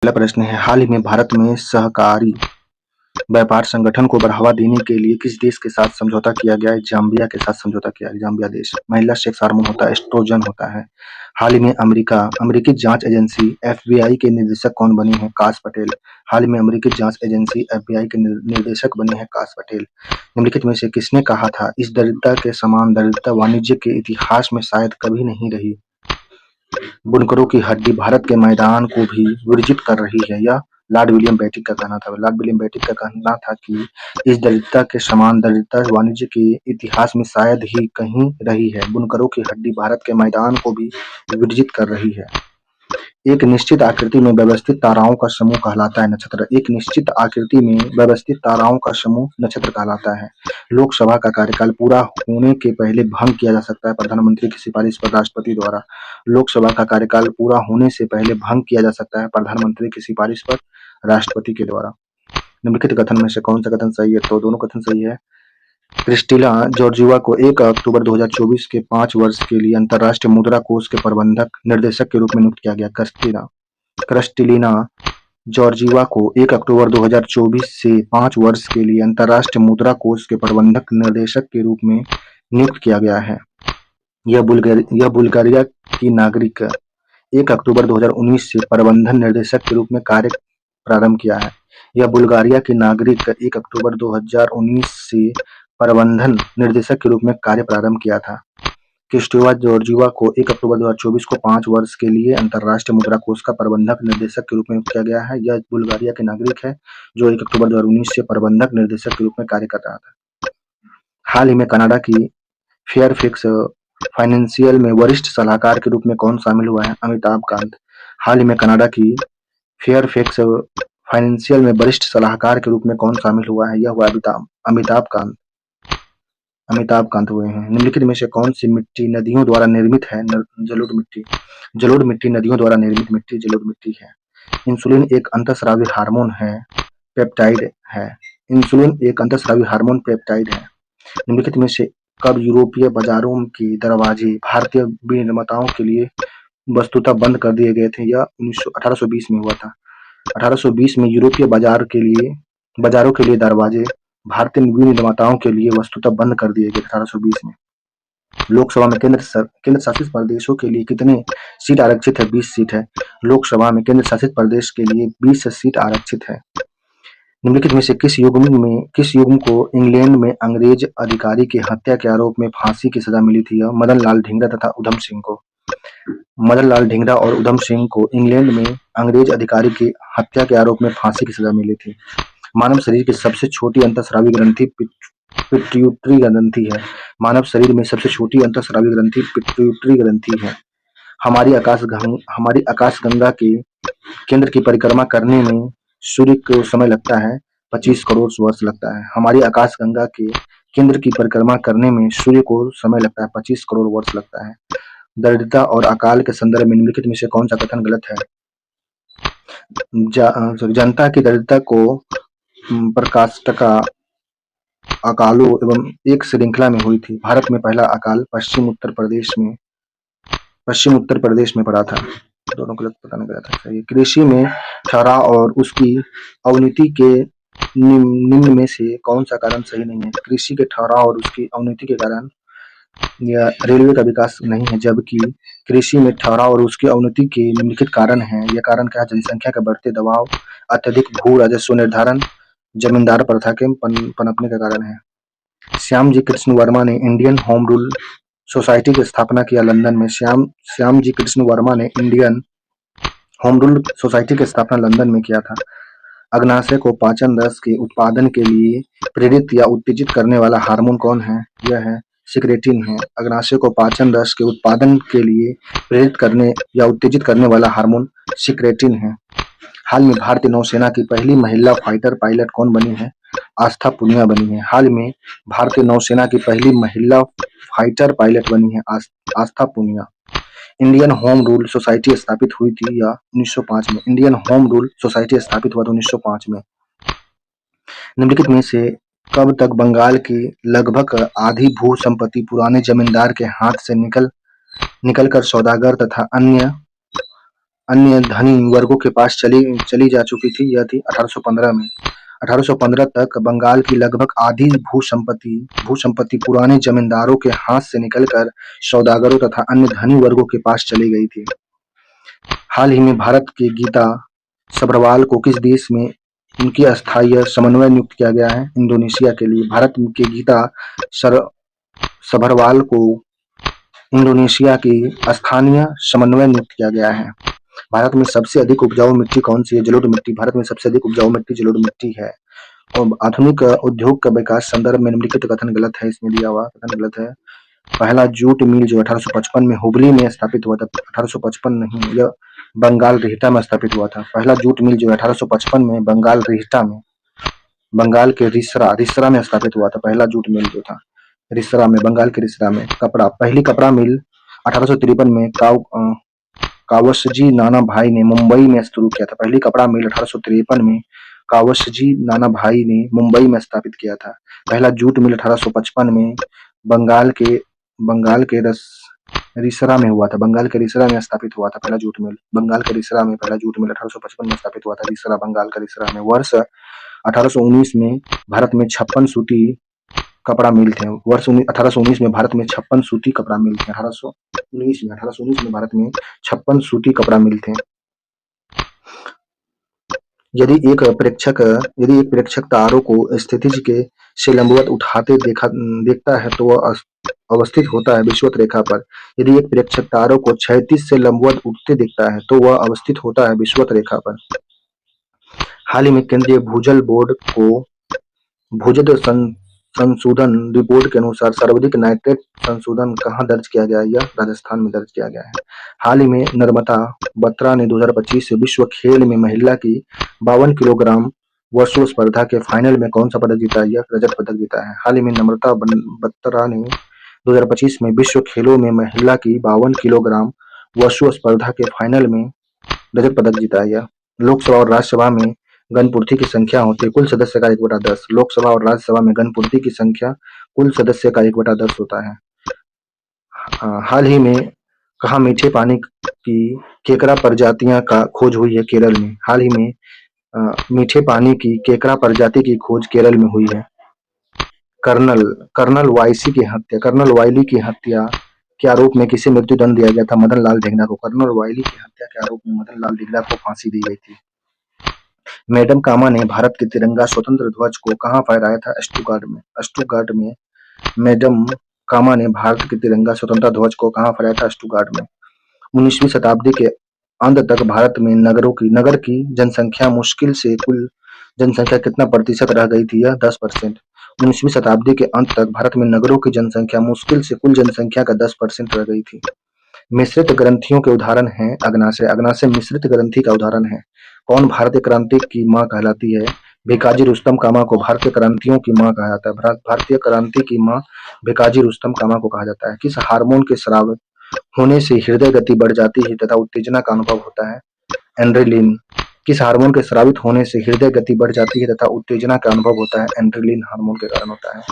पहला प्रश्न है, हाल ही में भारत में सहकारी व्यापार संगठन को बढ़ावा देने के लिए किस देश के साथ समझौता किया गया है? जाम्बिया के साथ समझौता किया है, जाम्बिया देश। महिला सेक्स हार्मोन होता है, एस्ट्रोजन होता है। हाल ही में अमेरिकी जांच एजेंसी एफबीआई के निर्देशक कौन बनी है? काश पटेल। हाल ही में अमेरिकी जांच एजेंसी एफबीआई के निर्देशक बने हैं काश पटेल। निम्नलिखित में से किसने कहा था, इस दरिद्रता के समान दरिद्रता वाणिज्य के इतिहास में शायद कभी नहीं रही? बुनकरों की हड्डी भारत के मैदान को भी विरजित कर रही है, यह लॉर्ड विलियम बेंटिक का कहना था। लॉर्ड विलियम बेंटिक का कहना था कि इस दरिद्रता के समान दरिद्रता वाणिज्य के इतिहास में शायद ही कहीं रही है। बुनकरों की हड्डी भारत के मैदान को भी विरजित कर रही है। एक निश्चित आकृति में व्यवस्थित ताराओं का समूह कहलाता है नक्षत्र। एक निश्चित आकृति में व्यवस्थित ताराओं का समूह नक्षत्र कहलाता है। लोकसभा का कार्यकाल पूरा होने के पहले भंग किया जा सकता है प्रधानमंत्री की सिफारिश पर राष्ट्रपति द्वारा। लोकसभा का कार्यकाल पूरा होने से पहले भंग किया जा सकता है प्रधानमंत्री की सिफारिश पर राष्ट्रपति के द्वारा। निम्नलिखित कथन में से कौन सा कथन सही है? तो दोनों कथन सही है। क्रिस्टिना जॉर्जिवा को 1 अक्टूबर 2024 के 5 वर्ष के लिए अंतर्राष्ट्रीय मुद्रा कोष के प्रबंधक निर्देशक के रूप में नियुक्त किया गया। क्रिस्टिलिना जॉर्जिवा को 1 अक्टूबर 2024 से 5 वर्ष के लिए अंतर्राष्ट्रीय मुद्रा कोष के प्रबंधक निर्देशक के रूप में नियुक्त किया गया है। यह बुल्गारिया की नागरिक 1 अक्टूबर 2019 से प्रबंधन निर्देशक के रूप में कार्य प्रारंभ किया है। यह बुल्गारिया की नागरिक 1 अक्टूबर 2019 से प्रबंधन निर्देशक के रूप में कार्य प्रारंभ किया था। क्रिस्टिना जॉर्जिवा को 1 अक्टूबर 2024 को 5 वर्ष के लिए अंतर्राष्ट्रीय मुद्रा कोष का प्रबंधक निर्देशक के रूप में नियुक्त किया गया है। यह बुल्गारिया के नागरिक है जो 1 अक्टूबर 2019 से प्रबंधक निर्देशक के रूप में कार्य कर रहा था। हाल ही में कनाडा की फेयरफैक्स फाइनेंशियल में वरिष्ठ सलाहकार के रूप में कौन शामिल हुआ है? अमिताभ कांत। हाल ही में कनाडा की फेयरफैक्स फाइनेंशियल में वरिष्ठ सलाहकार के रूप में कौन शामिल हुआ है? यह हुआ अमिताभ कांत हुए हैं। निम्नलिखित में से कौन सी मिट्टी नदियों द्वारा निर्मित है? जलोढ़ मिट्टी। जलोढ़ मिट्टी नदियों द्वारा निर्मित मिट्टी जलोढ़ मिट्टी है। इंसुलिन एक अंतःस्रावी हार्मोन है, पेप्टाइड है। इंसुलिन एक अंतःस्रावी हार्मोन पेप्टाइड है। निम्नलिखित में से कब यूरोपीय बाजारों के दरवाजे भारतीय विनिर्माताओं के लिए वस्तुतः बंद कर दिए गए थे? यह 1820 में हुआ था। 1820 में यूरोपीय बाजारों के लिए दरवाजे भारतीय विनिर्माताओं के लिए वस्तुतः बंद कर दिए गए 1820 में। लोकसभा में केंद्र शासित प्रदेशों के लिए कितने सीट आरक्षित है? 20 सीट है। लोकसभा में केंद्र शासित प्रदेश के लिए 20 सीट आरक्षित है। निम्नलिखित में से किस युग्म को इंग्लैंड में अंग्रेज अधिकारी की हत्या के आरोप में फांसी की सजा मिली थी? मदन लाल ढींगरा तथा उधम सिंह को। मदन लाल ढींगरा और उधम सिंह को इंग्लैंड में अंग्रेज अधिकारी की हत्या के आरोप में फांसी की सजा मिली थी। मानव शरीर की सबसे छोटी अंतःस्रावी ग्रंथि पिट्यूटरी ग्रंथि है। मानव शरीर में सबसे छोटी अंतःस्रावी ग्रंथि पिट्यूटरी ग्रंथि है। हमारी आकाशगंगा के केंद्र की परिक्रमा करने में सूर्य को समय लगता है 25 करोड़ वर्ष लगता है। हमारी आकाशगंगा के केंद्र की परिक्रमा करने में सूर्य को समय लगता है 25 करोड़ वर्ष लगता है। दरिद्रता और अकाल के संदर्भ में निम्नलिखित में से कौन सा कथन गलत है? जनता की दरिद्रता को प्रकाष्ठका अकालों एवं एक श्रृंखला में हुई थी। भारत में पहला अकाल पश्चिम उत्तर प्रदेश में पड़ा था। दोनों गलत बताना गया था। सही। कृषि में ठहराव और उसकी अवनति के निम्न में से कौन सा कारण सही नहीं है? कृषि के ठहराव और उसकी अवनति के कारण या रेलवे का विकास नहीं है, जबकि कृषि में ठहराव और उसकी अवनति के निम्नलिखित कारण हैं। यह कारण क्या है? जनसंख्या का बढ़ते दबाव, अत्यधिक भू राजस्व निर्धारण, जमींदार प्रथा के पनपने का कारण है। श्यामजी कृष्ण वर्मा ने इंडियन होम रूल सोसाइटी की स्थापना किया लंदन में। श्यामजी कृष्ण वर्मा ने इंडियन होम रूल सोसाइटी की स्थापना लंदन में किया था। अग्नाशय को पाचन रस के उत्पादन के लिए प्रेरित या उत्तेजित करने वाला हार्मोन कौन है? यह है सिक्रेटिन है। अग्नाशय को पाचन रस के उत्पादन के लिए प्रेरित करने या उत्तेजित करने वाला हार्मोन सिक्रेटिन है। हाल में भारतीय नौसेना की पहली महिला फाइटर पायलट कौन बनी है? आस्था पुनिया बनी है। हाल में भारतीय नौसेना की पहली महिला फाइटर पायलट बनी है Aastha Punia. Indian home rule society स्थापित हुई थी या 1905 में? इंडियन होम रूल सोसाइटी स्थापित हुआ था 1905 में। निम्नलिखित में से कब तक बंगाल की लगभग आधी भू संपत्ति पुराने जमींदार के हाथ से निकलकर सौदागर तथा अन्य अन्य धनी वर्गों के पास चली जा चुकी थी, यह थी 1815 में। 1815 तक बंगाल की लगभग आधी भू-संपत्ति पुराने जमींदारों के हाथ से निकलकर सौदागरों तथा अन्य धनी वर्गों के पास चली गई थी। हाल ही में भारत के गीता सभरवाल को किस देश में उनकी अस्थायी समन्वय नियुक्त किया गया है? इंडोनेशिया के लिए। भारत के गीता सभरवाल को इंडोनेशिया की स्थानीय समन्वय नियुक्त किया गया है। भारत में सबसे अधिक उपजाऊ मिट्टी कौन सी है? जलोढ़ मिट्टी। भारत में सबसे अधिक उपजाऊ मिट्टी जलोढ़ मिट्टी है। और आधुनिक उद्योग का विकास संदर्भ में निम्नलिखित कथन गलत है, इसमें दिया हुआ कथन गलत है। पहला जूट मिल जो 1855 में हुबली में स्थापित हुआ था, 1855 नहीं, यह बंगाल रिहटा में स्थापित हुआ था। पहला जूट मिल जो 1855 में बंगाल रिहटा में, बंगाल के रिसरा में स्थापित हुआ था। पहला जूट मिल जो था रिसरा में, बंगाल के रिसरा में। पहली कपड़ा मिल 1853 में कावसजी नाना भाई ने मुंबई में शुरू किया था। पहली कपड़ा मिल 1853 में कावसजी नाना भाई ने मुंबई में स्थापित किया था। पहला जूट मिल 1855 में बंगाल के रिसरा में हुआ था। बंगाल के रिसरा में स्थापित हुआ था पहला जूट मिल। बंगाल के रिसरा में पहला जूट मिल 1855 में स्थापित हुआ था, रिसरा, बंगाल का रिसरा में। वर्ष 1819 में भारत में 56 सूती कपड़ा मिल थे। वर्ष 1819 में भारत में 56 सूती कपड़ा मिल थे। 1819 में भारत में 56 सूती कपड़ा मिल थे। यदि एक प्रेक्षक तारों को स्थितिज के से लंबवत उठाते देखता है तो वह अवस्थित होता है विषुवत रेखा पर। यदि एक प्रेक्षक तारों को क्षैतिज से लंबवत उठते देखता है तो वह अवस्थित होता है विषुवत रेखा पर। हाल ही में केंद्रीय भूजल बोर्ड को भूजल संशोधन रिपोर्ट के अनुसार सर्वाधिक नाइट्रेट संशोधन कहाँ दर्ज किया गया है? यह राजस्थान में दर्ज किया गया है। हाल ही में नर्मदा बत्रा ने 2025 विश्व खेल में महिला की 52 किलोग्राम वुशु स्पर्धा के फाइनल में कौन सा पदक जीता है? यह रजत पदक जीता है। हाल ही में नम्रता बत्रा ने 2025 में विश्व खेलों में महिला की 52 किलोग्राम वुशु स्पर्धा के फाइनल में रजत पदक जीता है। यह लोकसभा और राज्यसभा में गणपूर्ति की संख्या होती है कुल सदस्य का 1/10। लोकसभा और राज्यसभा में गणपूर्ति की संख्या कुल सदस्य का 1/10 होता है। हाल ही में कहाँ मीठे पानी की केकड़ा प्रजातियां का खोज हुई है? केरल में। हाल ही में मीठे पानी की केकड़ा प्रजाति की खोज केरल में हुई है। कर्नल वायली की हत्या के आरोप में किसे मृत्युदंड दिया गया था? मदन लाल ढींगरा को। कर्नल वायली की हत्या के आरोप में मदन लाल ढींगरा को फांसी दी गई थी। मैडम कामा ने भारत के तिरंगा स्वतंत्र ध्वज को कहाँ फहराया था? स्टुटगार्ट में। मैडम कामा ने भारत के तिरंगा स्वतंत्रता ध्वज को कहाँ फहराया था? स्टुटगार्ट में। 19वीं शताब्दी के अंत तक भारत में नगर की जनसंख्या मुश्किल से कुल जनसंख्या कितना प्रतिशत रह गई थी? यह 10%। 19वीं शताब्दी के अंत तक भारत में नगरों की जनसंख्या मुश्किल से कुल जनसंख्या का 10% रह गई थी। मिश्रित ग्रंथियों के उदाहरण हैं अग्नाशय। अग्नाशय मिश्रित ग्रंथि का उदाहरण है। कौन भारतीय क्रांति की मां कहलाती है? भिकाजी रुस्तम कामा को भारतीय क्रांतियों की मां कहा जाता है। भारतीय क्रांति की मां भिकाजी रुस्तम कामा को कहा जाता है। किस हार्मोन के स्रावित होने से हृदय गति बढ़ जाती है तथा उत्तेजना का अनुभव होता है? एड्रेनलिन। किस हार्मोन के स्रावित होने से हृदय गति बढ़ जाती है तथा उत्तेजना का अनुभव होता है? एड्रेनलिन हार्मोन के कारण होता है।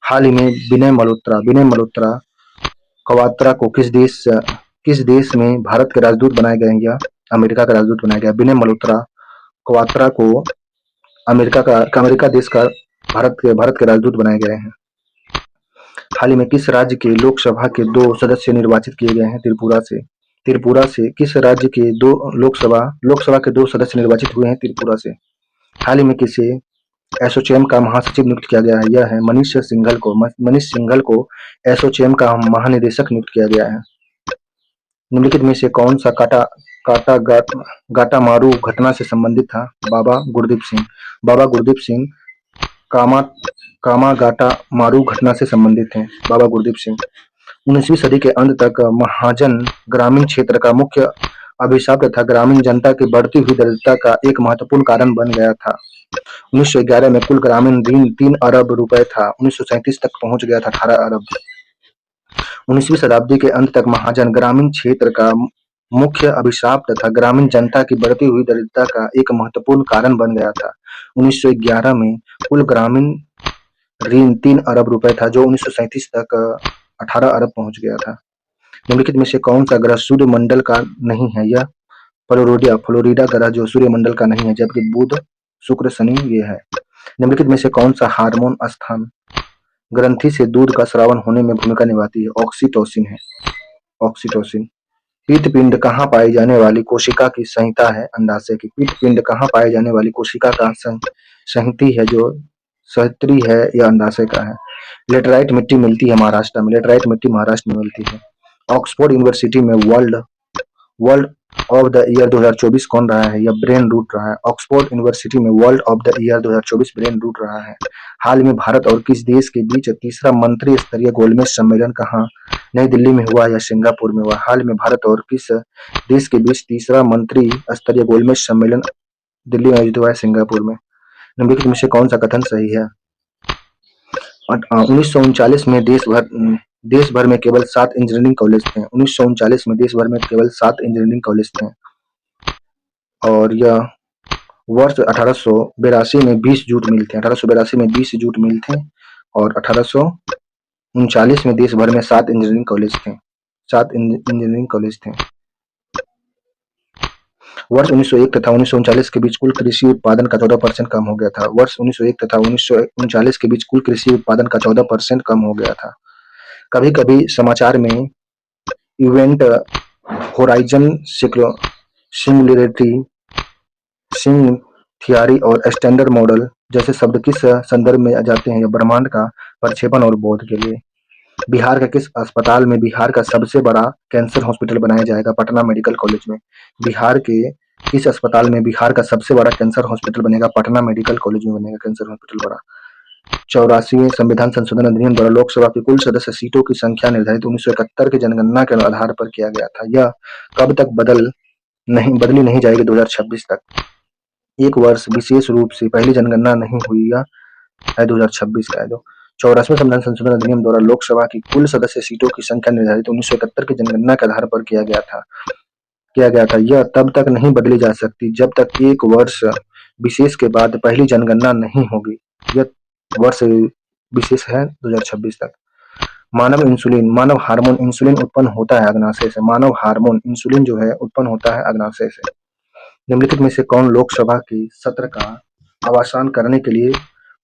हाल ही में विनय मल्होत्रा कवात्रा को किस देश में भारत के राजदूत बनाए गए? या अमेरिका का राजदूत बनाया गया। विनय मल्होत्रा कवात्रा को अमेरिका देश का भारत के राजदूत बनाए गए हैं। हाल ही में किस राज्य के लोकसभा के 2 सदस्य निर्वाचित किए गए हैं? त्रिपुरा से किस राज्य के 2 लोकसभा के 2 सदस्य निर्वाचित हुए हैं? त्रिपुरा से। हाल ही में किसे एसोचैम का महासचिव नियुक्त किया गया है? यह है मनीष सिंघल को एसोचैम का महानिदेशक नियुक्त किया गया है। निम्नलिखित में से कौन सा गाटामारू घटना से संबंधित था? बाबा गुरदीप सिंह कामा गाटामारू घटना से संबंधित हैं। बाबा गुरदीप सिंह। 19वीं सदी के अंत तक महाजन ग्रामीण क्षेत्र का मुख्य अभिशाप तथा ग्रामीण जनता की बढ़ती हुई दरिद्रता का एक महत्वपूर्ण कारण बन गया था। 1911 में कुल ग्रामीण ऋण 3 अरब रुपए था। 1937 तक पहुंच गया था 18 अरब। 19वीं शताब्दी के अंत तक महाजन ग्रामीण क्षेत्र का मुख्य अभिशाप तथा ग्रामीण जनता की बढ़ती हुई दरिद्रता का एक महत्वपूर्ण कारण बन गया था। 1911 में कुल ग्रामीण ऋण 3 अरब रुपए था जो 1937 तक 18 अरब पहुंच गया था। निम्नलिखित में से कौन सा ग्रह सूर्य मंडल का नहीं है? यह फ्लोरिडा फ्लोरिडा ग्रह जो सूर्यमंडल का नहीं है, जबकि बुध, शुक्र, शनि ये है। निम्नलिखित में से कौन सा हार्मोन स्तन ग्रंथि से दूध का स्रावन होने में भूमिका निभाती है? ऑक्सीटोसिन है, ऑक्सीटोसिन। पित्तपिंड कहाँ पाई जाने वाली कोशिका की संहिता है? अंडाशय की। पित्तपिंड कहाँ पाए जाने वाली कोशिका का संहति है जो सहत्री है या अंडाशय का है? लेटराइट मिट्टी मिलती है महाराष्ट्र में, लेटराइट मिट्टी महाराष्ट्र में मिलती है। ऑक्सफोर्ड यूनिवर्सिटी में world world of the year 2024 कौन रहा है? यह ब्रेन रूट रहा है। ऑक्सफोर्ड यूनिवर्सिटी में world of the year 2024 brain rot रहा है। हाल में भारत और किस देश के बीच तीसरा मंत्री स्तरीय गोलमेज सम्मेलन कहाँ? नई दिल्ली में हुआ या सिंगापुर में हुआ? हाल में भारत और किस देश के बीच तीसरा मंत्री स्तरीय गोलमेज सम्मेलन दिल्ली में आयोजित हुआ है? सिंगापुर में। निम्नलिखित में से कौन सा कथन सही है? 1939 में देश भर में केवल 7 इंजीनियरिंग कॉलेज थे। 1939 में देश भर में केवल 7 इंजीनियरिंग कॉलेज थे और यह वर्ष 1882 में 20 जूट मिल थे। 1882 में 20 जूट मिल थे और 1839 में देश भर में 7 इंजीनियरिंग कॉलेज थे। 7 इंजीनियरिंग कॉलेज थे। वर्ष 1901 तथा 1939 के बीच कुल कृषि उत्पादन का 14% कम हो गया था। वर्ष 1901 तथा 1939 के बीच कुल कृषि उत्पादन का 14% कम हो गया था। कभी कभी समाचार में इवेंट होराइजन सिंगुलैरिटी, सिंग थियरी और स्टैंडर्ड मॉडल जैसे शब्द किस संदर्भ में जाते हैं? या ब्रह्मांड का प्रक्षेपण और बोध के लिए। बिहार के किस अस्पताल में बिहार का सबसे बड़ा कैंसर हॉस्पिटल बनाया जाएगा? पटना मेडिकल कॉलेज में। बिहार के किस अस्पताल में बिहार का सबसे बड़ा कैंसर हॉस्पिटल बनेगा? पटना मेडिकल कॉलेज में बनेगा कैंसर हॉस्पिटल बड़ा। 84वें संविधान संशोधन अधिनियम द्वारा लोकसभा की कुल सदस्य सीटों की संख्या निर्धारित 1971 की जनगणना के आधार पर किया गया था। यह कब तक बदली नहीं जाएगी? 2026 तक। एक वर्ष विशेष रूप से पहली जनगणना नहीं हुई है 2026 का है। जो 84वें संविधान संशोधन अधिनियम द्वारा लोकसभा की कुल सदस्य सीटों की संख्या निर्धारित 1971 की जनगणना के आधार पर किया गया था। यह तब तक नहीं बदली जा सकती जब तक एक वर्ष विशेष के बाद पहली जनगणना नहीं होगी। यह वर्ष विशेष है 2026 तक। मानव हार्मोन इंसुलिन उत्पन्न होता है अग्नाशय से। मानव हार्मोन इंसुलिन जो है उत्पन्न होता है अग्नाशय से। निम्नलिखित में से कौन लोकसभा के सत्र का अवसान करने के लिए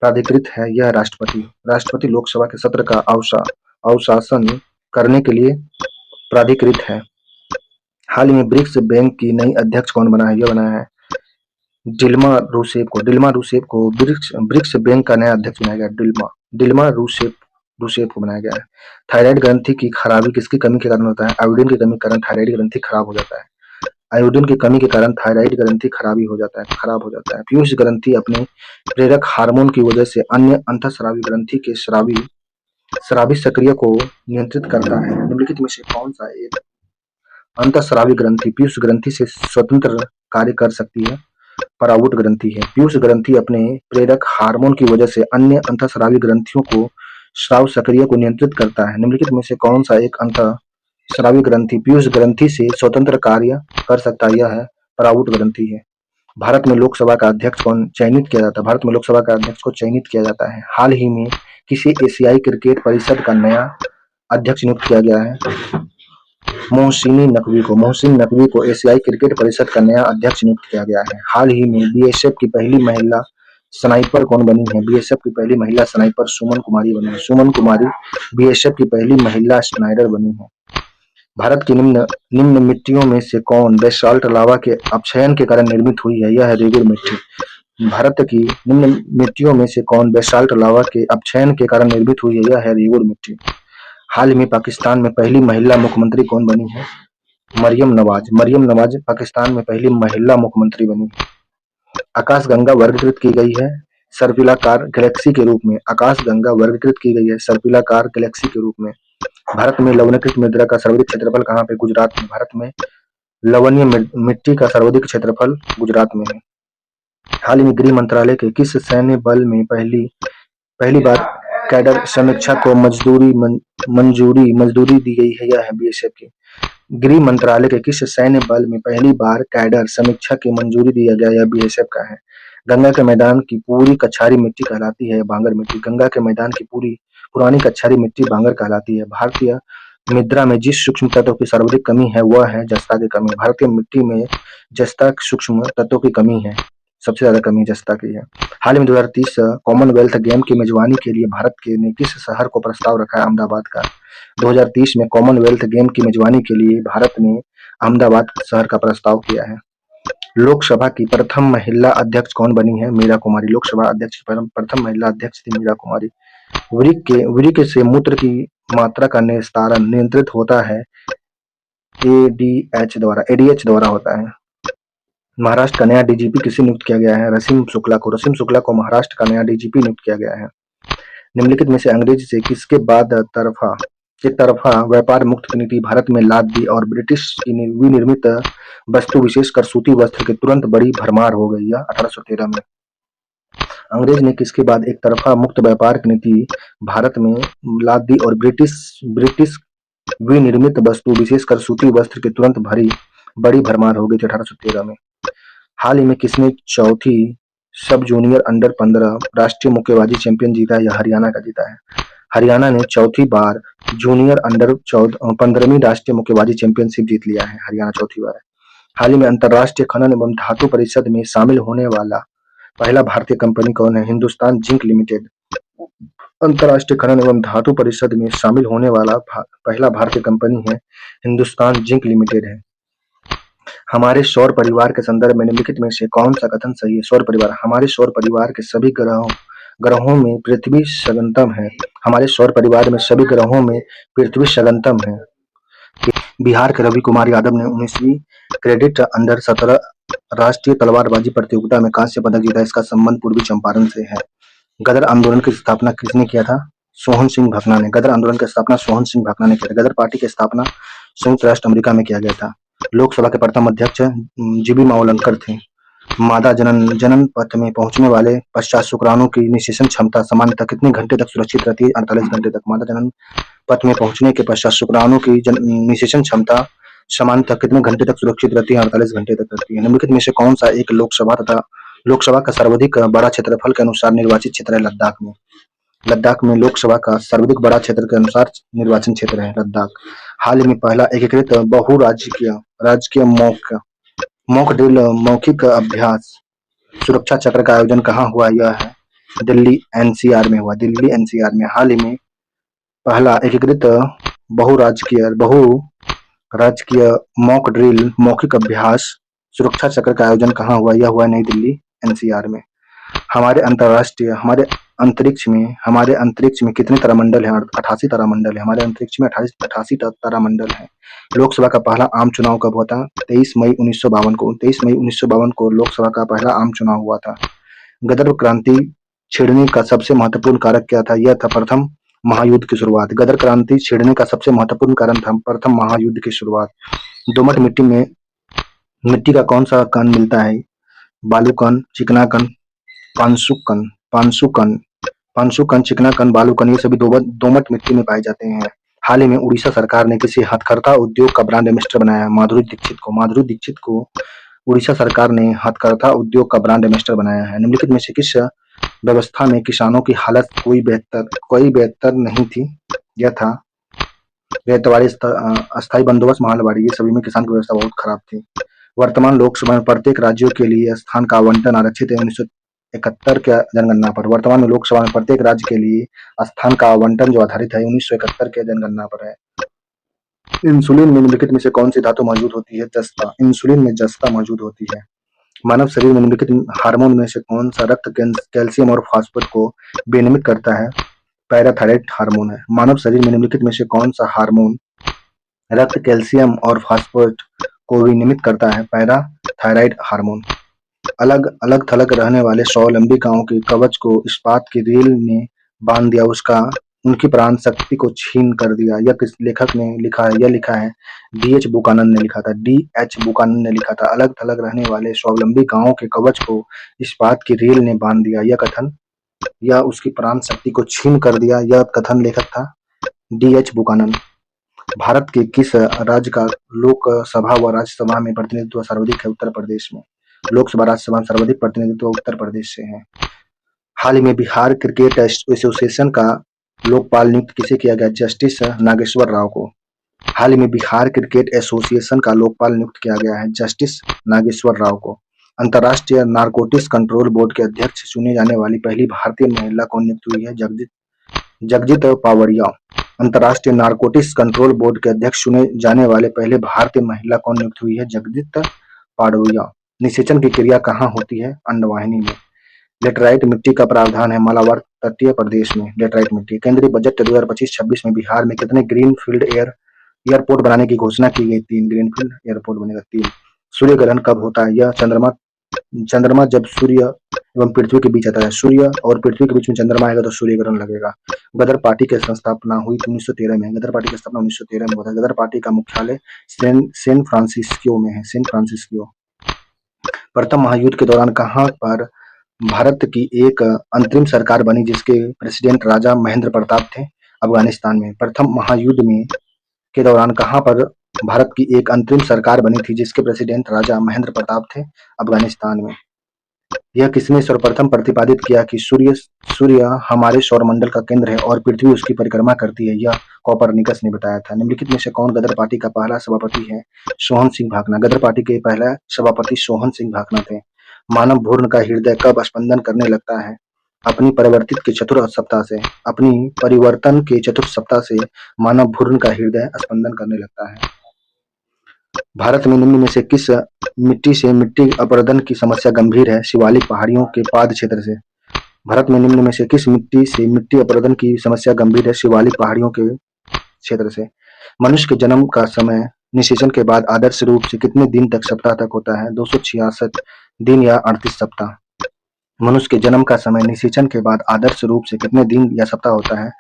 प्राधिकृत है? यह राष्ट्रपति। राष्ट्रपति लोकसभा के सत्र का अवसान करने के लिए प्राधिकृत है। हाल ही में ब्रिक्स बैंक की नई अध्यक्ष कौन बना है? यह बना है डिल्मा रूसेफ को। डिल्मा रूसेफ को ब्रिक्स बैंक का नया अध्यक्ष बनाया गया। डिल्मा रूसेफ को बनाया गया है। थायराइड ग्रंथि की खराबी किसकी कमी के कारण होता है? आयोडीन की कमी के कारण थायराइड ग्रंथि खराब हो जाता है। आयोडीन की कमी के कारण थायराइड ग्रंथि खराब हो जाता है। पीयूष ग्रंथि अपने प्रेरक हार्मोन की वजह से अन्य अंतःस्रावी ग्रंथि के स्रावी सक्रिय को नियंत्रित करता है। निम्नलिखित में से कौन सा एक अंतःस्रावी ग्रंथि पीयूष ग्रंथि से स्वतंत्र कार्य कर सकती है? परावूट ग्रंथि है। पीयूष ग्रंथि अपने प्रेरक हार्मोन की वजह से अन्य अंतःस्रावी ग्रंथियों को स्राव सक्रिय को नियंत्रित करता है। निम्नलिखित में से कौन सा एक अंतःस्रावी ग्रंथि पीयूष ग्रंथि से स्वतंत्र कार्य कर सकता है? यह है परावूट ग्रंथि है। भारत में लोकसभा का अध्यक्ष कौन चयनित किया जाता है? भारत में लोकसभा का अध्यक्ष को चयनित किया जाता है। हाल ही में किसी एशियाई क्रिकेट परिषद का नया अध्यक्ष नियुक्त किया गया है? मोहसिनी नकवी को एशियाई क्रिकेट परिषद का नया अध्यक्ष नियुक्त किया गया है। हाल ही में बीएसएफ की पहली महिला स्नाइपर कौन बनी है? बीएसएफ की पहली महिला स्नाइपर सुमन कुमारी बनी है। सुमन कुमारी बीएसएफ की पहली महिला स्नाइपर बनी है। भारत की निम्न मिट्टियों में से कौन बेसाल्ट लावा के अपक्षयन के कारण निर्मित हुई है? यह है रेगुर मिट्टी। भारत की निम्न मिट्टियों में से कौन बेसाल्ट लावा के अपक्षयन के कारण निर्मित हुई है? यह है रेगुर मिट्टी। हाल में पाकिस्तान में पहली महिला मुख्यमंत्री कौन बनी है? मरियम नवाज पाकिस्तान में पहली महिला मुख्यमंत्री बनी। आकाशगंगा वर्गीकृत की गई है सर्पिलाकार गैलेक्सी के रूप में। आकाशगंगा वर्गीकृत की गई है सर्पिलाकार गैलेक्सी के रूप में। भारत में लवणीकृत मृदा का सर्वाधिक क्षेत्रफल कहाँ पे? गुजरात में। भारत में लवणीय मिट्टी का सर्वाधिक क्षेत्रफल गुजरात में है। हाल ही में गृह मंत्रालय के किस सैन्य बल में पहली बार कैडर समीक्षा को मंजूरी दी गई है? यह है बीएसएफ की। गृह मंत्रालय के किस सैन्य बल में पहली बार कैडर समीक्षा की मंजूरी दिया गया? यह बीएसएफ का है। गंगा के मैदान की पूरी कछारी मिट्टी कहलाती है बांगर मिट्टी। गंगा के मैदान की पूरी पुरानी कछारी मिट्टी बांगर कहलाती है। भारतीय मृदा में जिस सूक्ष्म तत्व की सर्वाधिक कमी है वह है जस्ता की कमी। भारतीय मिट्टी में जस्ता सूक्ष्म तत्वों की कमी है, सबसे ज्यादा कमी जस्ता की है। हाल ही में 2030 कॉमनवेल्थ गेम की मेजबानी के लिए भारत के ने किस शहर को प्रस्ताव रखा है? अहमदाबाद का। 2030 में कॉमनवेल्थ गेम की मेजबानी के लिए भारत ने अहमदाबाद शहर का प्रस्ताव किया है। लोकसभा की प्रथम महिला अध्यक्ष कौन बनी है? मीरा कुमारी। लोकसभा अध्यक्ष प्रथम महिला अध्यक्ष थी मीरा कुमारी। वृक्क से मूत्र की मात्रा का निस्तारण नियंत्रित होता है एडीएच द्वारा होता है। महाराष्ट्र का नया डीजीपी किसे नियुक्त किया गया है? रसीम शुक्ला को। रसीम शुक्ला को महाराष्ट्र का नया डीजीपी नियुक्त किया गया है। निम्नलिखित में से अंग्रेज से किसके बाद एक तरफा व्यापार मुक्त नीति भारत में लाद दी और ब्रिटिश की विनिर्मित वस्तु विशेषकर सूती वस्त्र की तुरंत बड़ी भरमार हो गई? 1813 में। अंग्रेज ने किसके बाद एक तरफा मुक्त व्यापार की नीति भारत में लाद दी और ब्रिटिश विनिर्मित वस्तु विशेषकर सूती वस्त्र की तुरंत बड़ी भरमार हो गई थी? 1813 में। हाल ही में किसने चौथी सब जूनियर अंडर 15 राष्ट्रीय मुक्केबाजी चैंपियन जीता है? यह हरियाणा का जीता है। हरियाणा ने चौथी बार जूनियर अंडर 15वीं राष्ट्रीय मुक्केबाजी चैंपियनशिप जीत लिया है। हरियाणा चौथी बार है। हाल ही में अंतर्राष्ट्रीय खनन एवं धातु परिषद में शामिल होने वाला पहला भारतीय कंपनी कौन है? Hindustan zinc limited. अंतर्राष्ट्रीय खनन एवं धातु परिषद में शामिल होने वाला पहला भारतीय कंपनी है हिंदुस्तान जिंक लिमिटेड है। हमारे सौर परिवार के संदर्भ में निम्नलिखित में से कौन सा कथन सही है? सौर परिवार। हमारे सौर परिवार के सभी ग्रहों में पृथ्वी सगंतम है। हमारे सौर परिवार में सभी ग्रहों में पृथ्वी सगंतम है। बिहार के रवि कुमार यादव ने 19वीं कैडेट अंडर 17 राष्ट्रीय तलवारबाजी प्रतियोगिता में कांस्य पदक जीता। इसका संबंध पूर्वी चंपारण से है। गदर आंदोलन की स्थापना किसने किया था? सोहन सिंह भकना ने। गदर आंदोलन की स्थापना सोहन सिंह भकना ने किया था। गदर पार्टी की स्थापना संयुक्त राष्ट्र अमेरिका में किया गया था। लोकसभा के प्रथम अध्यक्ष जीबी मावलंकर थे। मादा जनन पथ में पहुंचने वाले पश्चात शुक्राणु की निषेचन क्षमता सामान्यतः कितने घंटे तक सुरक्षित रहती है? 48 घंटे तक। मादा जनन पथ में पहुंचने के पश्चात शुक्राणु की निषेचन क्षमता सामान्यतः कितने घंटे तक सुरक्षित रहती है? 48 घंटे तक रहती है। निम्नलिखित में से कौन सा एक लोकसभा का सर्वाधिक बड़ा क्षेत्रफल के अनुसार निर्वाचित क्षेत्र है? लद्दाख में। लद्दाख में लोकसभा का सर्वाधिक बड़ा क्षेत्र के अनुसार निर्वाचन क्षेत्र है लद्दाख। हाल ही में पहला एकीकृत राजकीय मॉक ड्रिल मौखिक अभ्यास सुरक्षा चक्र का आयोजन कहाँ हुआ? यह है दिल्ली एनसीआर में हुआ। दिल्ली एनसीआर में हाल ही में पहला एकीकृत राजकीय मॉक ड्रिल मौखिक अभ्यास सुरक्षा चक्र का आयोजन कहाँ हुआ? यह हुआ नई दिल्ली एनसीआर में। हमारे अंतरिक्ष में कितने तारामंडल हैं? 88 तारामंडल है। हमारे अंतरिक्ष में 88 तारामंडल है। लोकसभा का पहला आम चुनाव कब हुआ था? 23 मई 1952 को। 23 मई 1952 को लोकसभा का पहला आम चुनाव हुआ था। गदर क्रांति छिड़ने का सबसे महत्वपूर्ण कारक क्या था? यह था प्रथम महायुद्ध की शुरुआत। गदर क्रांति छिड़ने का सबसे महत्वपूर्ण कारण था प्रथम महायुद्ध की शुरुआत। दोमट मिट्टी का कौन सा कण मिलता है? बालू कण, चिकना कण, पांसु कण, चिकना कण, बालू कण, ये सभी दोमट मिट्टी में पाए जाते हैं। हाल ही में उड़ीसा सरकार ने किसी हथकरघा उद्योग का ब्रांड एम्बेसडर बनाया? माधुरी दीक्षित को उड़ीसा सरकार ने हथकरघा उद्योग का ब्रांड एम्बेसडर बनाया है। निम्नलिखित में से किस व्यवस्था में किसानों की हालत कोई बेहतर नहीं थी? यह था रेतवाड़ी, अस्थायी बंदोबस्त, महलवाड़ी, ये सभी में किसान की व्यवस्था बहुत खराब थी। वर्तमान लोकसभा में प्रत्येक राज्यों के लिए स्थान का आवंटन आरक्षित है 1971 के जनगणना पर। वर्तमान में लोकसभा में प्रत्येक राज्य के लिए स्थान का आवंटन जो आधारित है 1971 के जनगणना पर है। इंसुलिन में निम्नलिखित में से कौन सी धातु मौजूद होती है? जस्ता। इंसुलिन में जस्ता मौजूद होती है। मानव शरीर में निम्नलिखित हार्मोन में से कौन सा रक्त कैल्शियम और फास्फोरेट को विनियमित करता है? पैराथायराइड हार्मोन है। मानव शरीर में निम्नलिखित में से कौन सा हार्मोन रक्त कैल्शियम और फास्फोरेट को विनियमित करता है? Parathyroid hormone. अलग थलग रहने वाले स्वावलंबिकाओं के कवच को इस्पात की रेल ने बांध दिया, उनकी प्राण शक्ति को छीन कर दिया। यह किस लेखक ने लिखा है? यह लिखा है D.H. बुकानन ने लिखा था। D.H. बुकानन ने लिखा था। अलग थलग रहने वाले स्वावलंबी गांवों के कवच को इस्पात की रेल ने बांध दिया, यह उसकी प्राण शक्ति को छीन कर दिया। यह कथन लेखक था D.H. बुकानन। भारत के किस राज्य का लोकसभा व राज्यसभा में प्रतिनिधित्व सर्वाधिक है? उत्तर प्रदेश में। लोकसभा राज्यसभा में सर्वाधिक प्रतिनिधित्व उत्तर प्रदेश से है। हाल ही में बिहार क्रिकेट एसोसिएशन का लोकपाल नियुक्त किसे किया गया? जस्टिस नागेश्वर राव को। हाल ही में बिहार क्रिकेट एसोसिएशन का लोकपाल नियुक्त किया गया है जस्टिस नागेश्वर राव को। अंतर्राष्ट्रीय नारकोटिक्स कंट्रोल बोर्ड के अध्यक्ष चुने जाने वाली पहली भारतीय महिला कौन नियुक्त हुई है? जगजीत पावड़िया। अंतर्राष्ट्रीय नारकोटिक्स कंट्रोल बोर्ड के अध्यक्ष चुने जाने वाले पहले भारतीय महिला कौन नियुक्त हुई है? जगजीत पावड़िया। निषेचन की क्रिया कहाँ होती है? अंडवाहिनी में। लेटराइट मिट्टी का प्रावधान है मालाबार तटीय प्रदेश में। लेटराइट मिट्टी। केंद्रीय बजट 2025-26 में बिहार में कितने ग्रीन फील्ड एयरपोर्ट बनाने की घोषणा की गई? 3 ग्रीनफील्ड एयरपोर्ट बनेगा। 3। सूर्य ग्रहण कब होता है? यह चंद्रमा जब सूर्य एवं पृथ्वी के बीच आता है। सूर्य और पृथ्वी के बीच में चंद्रमा आएगा तो सूर्य ग्रहण लगेगा। गदर पार्टी की स्थापना हुई 1913 में। गदर पार्टी की स्थापना 1913 में हुआ था। गदर पार्टी का मुख्यालय सैन फ्रांसिस्को में है। San Francisco. प्रथम महायुद्ध के दौरान कहाँ पर भारत की एक अंतरिम सरकार बनी जिसके प्रेसिडेंट राजा महेंद्र प्रताप थे? अफगानिस्तान में। प्रथम महायुद्ध में के दौरान कहाँ पर भारत की एक अंतरिम सरकार बनी थी जिसके प्रेसिडेंट राजा महेंद्र प्रताप थे? अफगानिस्तान में। यह किसने सर्वप्रथम प्रतिपादित किया कि सूर्य हमारे सौरमंडल का केंद्र है और पृथ्वी उसकी परिक्रमा करती है? यह कोपरनिकस ने बताया था। निम्नलिखित में से कौन गदर पार्टी का पहला सभापति है? सोहन सिंह भाकना। गदर पार्टी के पहला सभापति सोहन सिंह भाकना थे। मानव भ्रूण का हृदय कब स्पंदन करने लगता है? अपनी परिवर्तन के चतुर्थ सप्ताह से मानव भ्रूण का हृदय स्पंदन करने लगता है। भारत में निम्न में से किस मिट्टी से मिट्टी अपरदन की समस्या गंभीर है? शिवालिक पहाड़ियों के पाद क्षेत्र से। भारत में निम्न में से किस मिट्टी से मिट्टी अपरदन की समस्या गंभीर है? शिवालिक पहाड़ियों के क्षेत्र से। मनुष्य के जन्म का समय निषेचन के बाद आदर्श रूप से कितने दिन तक सप्ताह तक होता है? 266 दिन या 38 सप्ताह। मनुष्य के जन्म का समय निषेचन के बाद आदर्श रूप से कितने दिन या सप्ताह होता है?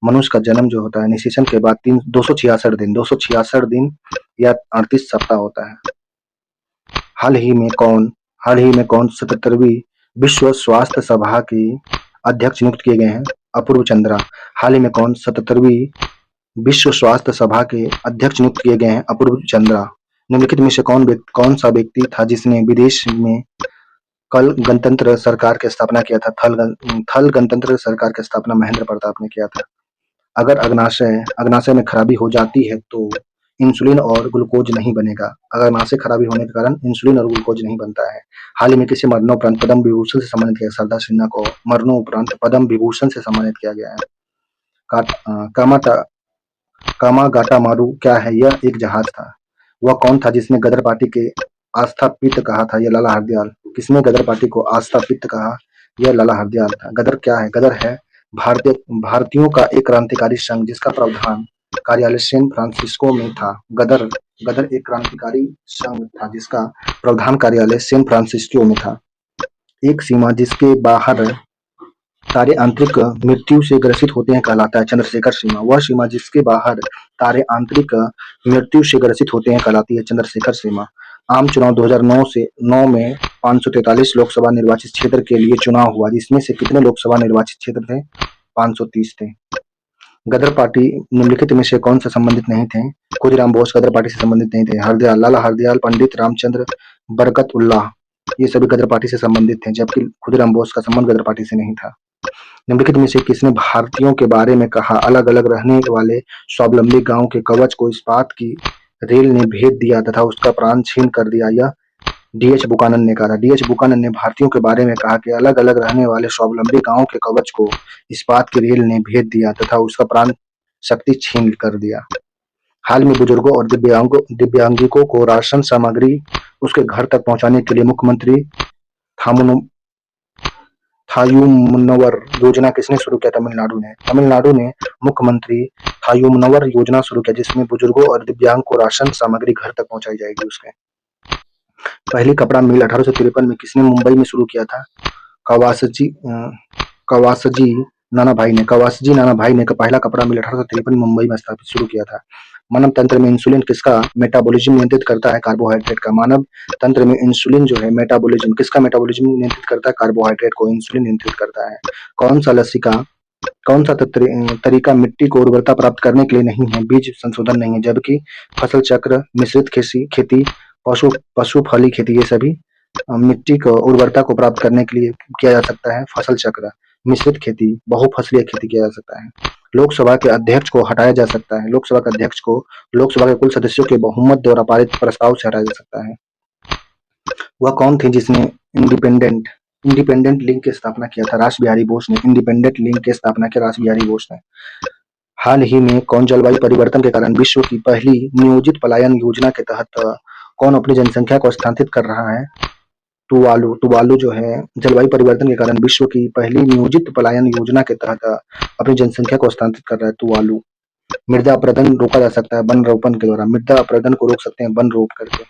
मनुष्य का जन्म जो होता है निषेचन के बाद 266 दिन या 38 सप्ताह होता है। हाल ही में कौन 77वीं विश्व स्वास्थ्य सभा के अध्यक्ष नियुक्त किए गए हैं? अपूर्व चंद्रा। हाल ही में कौन 77वीं विश्व स्वास्थ्य सभा के अध्यक्ष नियुक्त किए गए हैं? अपूर्व चंद्रा। निम्नलिखित में से कौन सा व्यक्ति था जिसने विदेश में थल गणतंत्र सरकार की स्थापना किया था? थल गणतंत्र सरकार की स्थापना महेंद्र प्रताप ने किया था। अगर अग्नाशय में खराबी हो जाती है तो इंसुलिन और ग्लूकोज नहीं बनेगा। अग्नाशय खराबी होने के कारण इंसुलिन और ग्लूकोज नहीं बनता है। हाल ही में किसे मरणोपरांत पद्म विभूषण से सम्मानित किया? सरदार सिन्हा को मरणोपरांत पद्म विभूषण से सम्मानित किया गया है। कामागाटा मारू क्या है? यह एक जहाज था। वह कौन था जिसने गदर पार्टी के आस्था पित्त कहा था? यह लाला हरदयाल। किसने गदर पार्टी को आस्था पित्त कहा? यह लाला हरदयाल था। गदर क्या है? गदर है भारतीयों का एक क्रांतिकारी संघ जिसका प्रधान कार्यालय सैन फ्रांसिस्को में था। गदर एक क्रांतिकारी संघ था जिसका प्रधान कार्यालय सैन फ्रांसिस्को में था। एक सीमा जिसके बाहर तारे आंतरिक मृत्यु से ग्रसित होते हैं कहलाता है चंद्रशेखर सीमा। वह सीमा जिसके बाहर तारे आंतरिक मृत्यु से ग्रसित होते हैं कहलाती है चंद्रशेखर सीमा। आम चुनाव 2009 में 543 लोकसभा निर्वाचित क्षेत्र के लिए चुनाव हुआ जिसमें से कितने लोकसभा निर्वाचित क्षेत्र थे? 530 थे। गदर पार्टी निम्नलिखित में से कौन से संबंधित नहीं थे? खुदीराम बोस गदर पार्टी से संबंधित नहीं थे। लाला हरदयाल, पंडित रामचंद्र बरकत उल्लाह ये सभी गदर पार्टी से संबंधित थे जबकि खुदीराम बोस का संबंध गदर पार्टी से नहीं था। निम्नलिखित में से किसने भारतीयों के बारे में कहा? अलग अलग रहने वाले स्वावलंबी गांव के कवच को इस्पात की रेल ने भेद दिया तथा उसका प्राण छीन कर दिया। यह डी.एच. बुकानन ने कहा था। डी.एच. बुकानन ने भारतीयों के बारे में कहा कि अलग अलग रहने वाले स्वावलंबी गांव के कवच को इस्पात की रेल ने भेद दिया तथा उसका प्राण शक्ति छीन कर दिया। हाल में बुजुर्गों और दिव्यांगियों को राशन सामग्री उसके घर तक पहुंचाने के लिए मुख्यमंत्री थायुमनवर योजना किसने शुरू किया? तमिलनाडु ने मुख्यमंत्री थायुमनवर योजना शुरू किया जिसमें बुजुर्गों और दिव्यांग को राशन सामग्री घर तक पहुंचाई जाएगी। उसके पहली कपड़ा मिल 1853 में किसने मुंबई में शुरू किया था? कवासजी नाना भाई ने पहला कपड़ा मिल 1853 में मुंबई में स्थापित शुरू किया था। मानव तंत्र में इंसुलिन किसका मेटाबॉलिज्म नियंत्रित करता है? कार्बोहाइड्रेट का। मानव तंत्र में इंसुलिन जो है मेटाबॉलिज्म किसका मेटाबॉलिज्म नियंत्रित करता है? कार्बोहाइड्रेट को इंसुलिन नियंत्रित करता है। कौन सा तरीका मिट्टी को उर्वरता प्राप्त करने के लिए नहीं है? बीज संशोधन नहीं है जबकि फसल चक्र, मिश्रित खेती, पशु फली खेती ये सभी मिट्टी को उर्वरता को प्राप्त करने के लिए किया जा सकता है। फसल चक्र मिश्रित खेती, बहुफसलीय खेती किया जा सकता है। लोकसभा के अध्यक्ष को हटाया जा सकता है। लोकसभा के अध्यक्ष को लोकसभा के कुल सदस्यों के बहुमत द्वारा पारित प्रस्ताव से हटाया जा सकता है। वह कौन थे जिसने इंडिपेंडेंट इंडिपेंडेंट लिंक की स्थापना किया था? रास बिहारी बोस ने इंडिपेंडेंट लिंक की स्थापना की, रास बिहारी बोस ने। हाल ही में कौन जलवायु परिवर्तन के कारण विश्व की पहली नियोजित पलायन योजना के तहत कौन अपनी जनसंख्या को स्थानांतरित कर रहा है? तुवालू। तुवालू जो है जलवायु परिवर्तन के कारण विश्व की पहली नियोजित पलायन योजना के तहत अपनी जनसंख्या को स्थानांतरित कर रहा है तुवालू। मृदा अपरदन रोका जा सकता है वन रोपण के द्वारा। मृदा अपरदन को रोक सकते हैं वन रोप करके।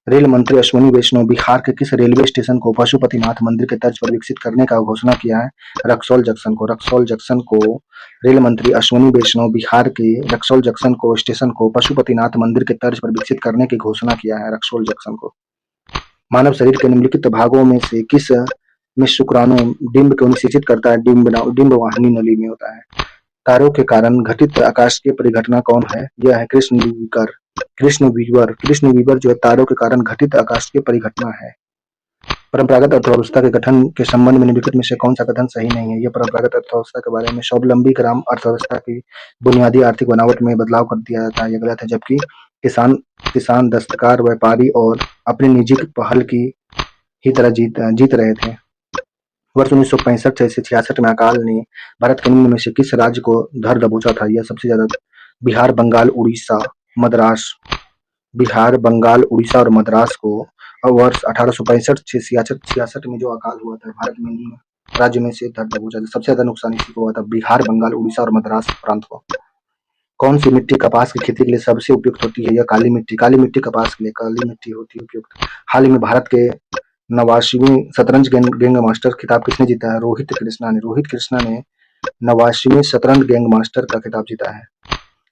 रेल मंत्री अश्विनी वैष्णव बिहार के किस रेलवे स्टेशन को पशुपतिनाथ मंदिर के तर्ज पर विकसित करने का घोषणा किया है? रक्सौल जंक्शन को। रक्सौल जंक्शन को रेल मंत्री अश्विनी वैष्णव बिहार के रक्सौल जंक्शन को स्टेशन को पशुपतिनाथ मंदिर के तर्ज पर विकसित करने की घोषणा किया है, रक्सौल जंक्शन को। मानव शरीर के निम्नलिखित भागों में से किस में शुक्राणु डिंब को निषेचित करता है? डिंब वाहिनी नली में होता है। तारों के कारण घटित आकाशीय परिघटना कौन है? यह है कृष्ण वीवर। कृष्ण वीवर जो है तारों के कारण घटित आकाशीय परिघटना है। परंपरागत अर्थव्यवस्था के गठन के संबंध में निम्नलिखित में से कौन सा कथन सही नहीं है? यह परंपरागत अर्थव्यवस्था के बारे में स्वावलंबी ग्राम अर्थव्यवस्था की बुनियादी आर्थिक बनावट में बदलाव कर दिया जाता है, यह गलत है। जबकि किसान, दस्तकार, व्यापारी और अपनी निजी पहल की ही तरह जीत रहे थे। वर्ष 1965 से 66 में अकाल ने भारत के निम्न में से किस राज्य को धर दबोचा था? यह सबसे ज्यादा बिहार, बंगाल, उड़ीसा, मद्रास। बिहार, बंगाल, उड़ीसा और मद्रास को वर्ष 1865 से 66 में जो अकाल हुआ था भारत में निम्न राज्य में से धर दबोचा था। सबसे ज्यादा नुकसान इसी को हुआ था, बिहार, बंगाल, उड़ीसा और मद्रास प्रांत को। कौन सी मिट्टी कपास की खेती के लिए सबसे उपयुक्त होती है? यह काली मिट्टी। काली मिट्टी कपास के लिए काली मिट्टी होती है उपयुक्त। हाल ही में भारत के 89वीं शतरंज गैंग मास्टर खिताब किसने जीता है? रोहित कृष्णा ने। रोहित कृष्णा ने 89वीं शतरंज गैंग मास्टर का खिताब जीता है।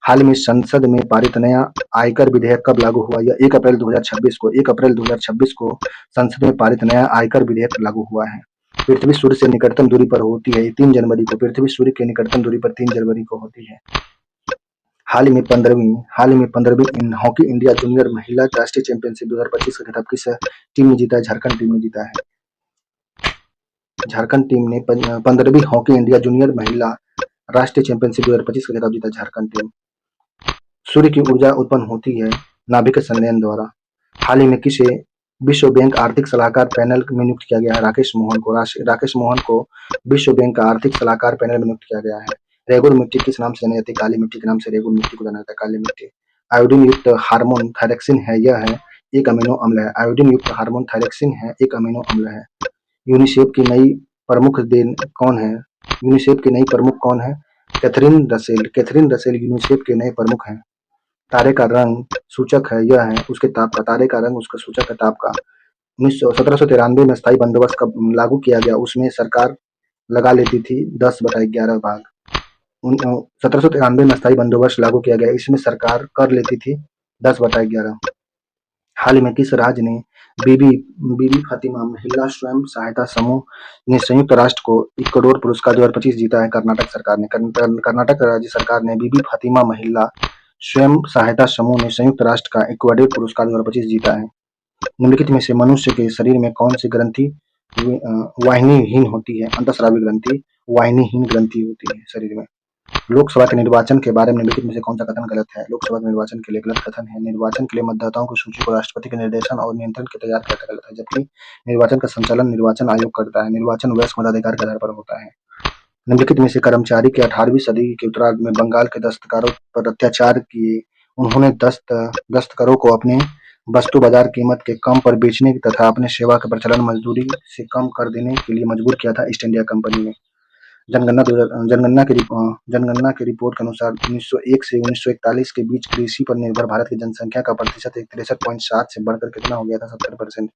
हाल में संसद में पारित नया आयकर विधेयक कब लागू हुआ? यह 1 अप्रैल 2026 को। 1 अप्रैल 2026 को संसद में पारित नया आयकर विधेयक लागू हुआ है। पृथ्वी सूर्य से निकटतम दूरी पर होती है 3 जनवरी को। पृथ्वी सूर्य के निकटतम दूरी पर 3 जनवरी को होती है। हाल ही में 15वीं हॉकी इंडिया जूनियर महिला राष्ट्रीय चैंपियनशिप 2025 का खिताब किस टीम ने जीता है? झारखंड टीम ने जीता है। झारखंड टीम ने 15वीं हॉकी इंडिया जूनियर महिला राष्ट्रीय चैंपियनशिप 2025 का खिताब जीता झारखंड टीम। सूर्य की ऊर्जा उत्पन्न होती है नाभिक संलयन द्वारा। हाल ही में किसे विश्व बैंक आर्थिक सलाहकार पैनल में नियुक्त किया गया है? राकेश मोहन को। राकेश मोहन को विश्व बैंक का आर्थिक सलाहकार पैनल में नियुक्त किया गया है। रेगुल मिट्टी किस नाम से जानी जाती है? काली मिट्टी के नाम से रेगुल मिट्टी को जाना जाता है, काली मिट्टी। आयोडीन युक्त हार्मोन थायरक्सिन है, यह है एक अमीनो अम्ल है। आयोडीन युक्त हार्मोन थायरक्सिन है, एक अमीनो अम्ल है। यूनिसेफ की नई प्रमुख कौन है? यूनिसेफ की नई प्रमुख कौन है? Catherine Russell. Catherine Russell UNICEF के नए प्रमुख हैं। तारे का रंग सूचक है, यह है उसके ताप का। तारे का रंग उसका सूचक है ताप का। 1793 में स्थायी बंदोबस्त कब लागू किया गया? उसमें सरकार लगा लेती थी 10/11 भाग। 1793 में स्थायी बंदोबस्त लागू किया गया, इसमें सरकार कर लेती थी 10/11। हाल ही में किस राज्य ने बीबी फातिमा महिला स्वयं सहायता समूह ने संयुक्त राष्ट्र को 1 करोड़ पुरस्कार 2025 जीता है? कर्नाटक सरकार ने। कर्नाटक राज्य सरकार ने बीबी फातिमा महिला स्वयं सहायता समूह ने संयुक्त राष्ट्र का 1 करोड़ पुरस्कार 2025 जीता है। निम्नलिखित में से मनुष्य के शरीर में कौन सी ग्रंथि वाहिनीहीन होती है? अंतःस्रावी ग्रंथि वाहिनीहीन ग्रंथि होती है शरीर में। लोकसभा के निर्वाचन के बारे में निम्नलिखित में से कौन सा कथन गलत है? लोकसभा के निर्वाचन के लिए गलत कथन है, निर्वाचन के लिए मतदाताओं की सूची को राष्ट्रपति के निर्देशन और नियंत्रण के तैयार करता गलत है, जबकि निर्वाचन का संचालन निर्वाचन आयोग करता है। निर्वाचन वयस्क मताधिकार के आधार पर होता है। निम्नलिखित में से कर्मचारी के 18वीं सदी के उत्तरार्ध में बंगाल के दस्तकारों पर अत्याचार किए उन्होंने दस्तकारों को अपने वस्तु बाजार कीमत के कम पर बेचने तथा अपने सेवा के प्रचलन मजदूरी से कम कर देने के लिए मजबूर किया था ईस्ट इंडिया कंपनी ने। जनगणना की रिपोर्ट के अनुसार 1901 से 1941 के बीच कृषि पर निर्भर भारत की जनसंख्या का प्रतिशत 63.7 से बढ़कर कितना हो गया था? 70%।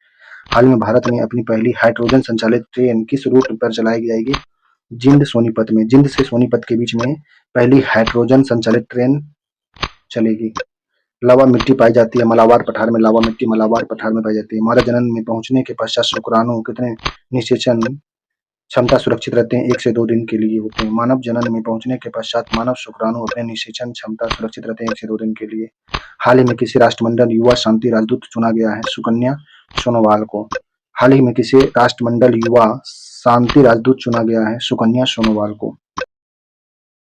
हाल में भारत में अपनी पहली हाइड्रोजन संचालित ट्रेन किस रूट पर चलाई जाएगी? जिंद सोनीपत में। जिंद से सोनीपत के बीच में पहली हाइड्रोजन संचालित ट्रेन चलेगी। लावा मिट्टी पाई जाती है मलाबार पठार में। लावा मिट्टी मलाबार पठार में पाई जाती है। मानव जनन में पहुंचने के पश्चात शुक्राणु कितने निषेचन क्षमता सुरक्षित रहते हैं? 1 से 2 दिन के लिए होते हैं। मानव जनन में पहुंचने के पश्चात मानव शुक्राणु अपने निषेचन क्षमता सुरक्षित रहते हैं 1 से 2 दिन के लिए। हाल ही में किसी राष्ट्रमंडल युवा शांति राजदूत चुना गया है? सुकन्या सोनोवाल को। हाल ही में किसे राष्ट्रमंडल युवा शांति राजदूत चुना गया है? सुकन्या सोनोवाल को।